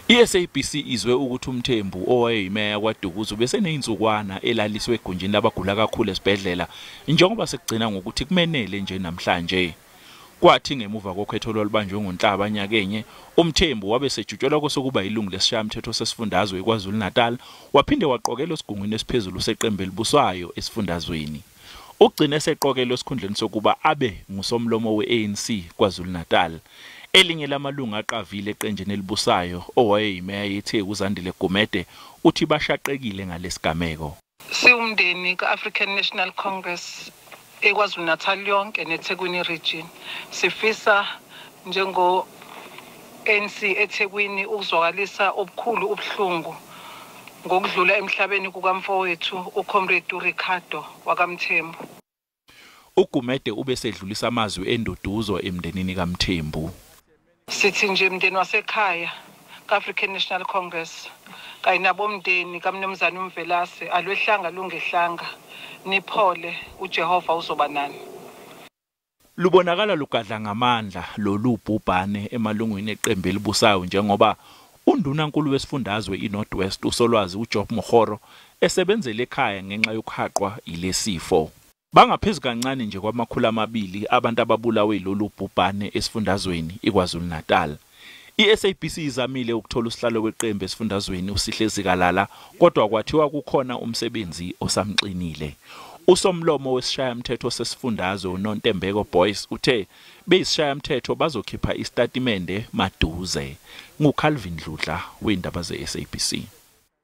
iSABC izwe ukuthi uMthembu owayeyimeya kwaDukuza bese neyinsukwana elaliswe egunjini labagula kakhulu esibhedlela njengoba sekugcina ngokuthi kumenele nje namhlanje. Kwathi ngemuva kokhetho lolubanjwe ngoNhlaba nyakenye uMthembu wabe sejutshelwa kosokuba ilungu lesishayamthetho sesifundazwe eKwaZulu-Natal waphinde waqokelwa esigungwini esiphezulu seqembu elibuswayo esifundazweni. Ugcine seqokelwa esikhundleni sokuba abe ngusomlomo weANC KwaZulu-Natal. Elinye lamalunga aqavile eqenjini elibusayo owayeyimeya yeTheku uZandile Gumede uthi bashaqekile ngalesigameko. Siwumndeni kaAfrican National Congress eKwaZulu-Natal yonke neThekwini region. Sifisa njengo ANC eThekwini ukuzwakalisa obukhulu ubuhlungu ngokudlula emhlabeni kukamfowethu uComrade Ricardo wakaMthembu. uGumede ube sedlulisa amazwi enduduzo emndenini kaMthembu. Sithi nje mndeni wasekhaya kaAfrican National Congress kanye nabomndeni kaMnumzane uMvelase alwehlanga lungehlanga niphole uJehova uzoba nani. Lubonakala lugadla ngamandla lolubhubhane emalungwini eqembu elibusayo njengoba undunankulu wesifundazwe iNorthwest uSolwazi uJob Mohoro esebenzele ekhaya ngenxa yokuhaqwa ilesifo. Bangaphezulu kancane nje kwamakhulu amabili abantu ababulawe lolu bhubhane esifundazweni iKwaZulu-Natal. iSABC izamile ukuthola usihlalo weqembu esifundazweni uSihlezi Kalala kodwa kwathiwa kukhona umsebenzi osamqinile. Usomlomo wesishayamthetho sesifundazwe uNontembeko Boyce uthe beyisishayamthetho bazokhipha istatimende maduze. NguCalvin Dludla weindaba zeSABC.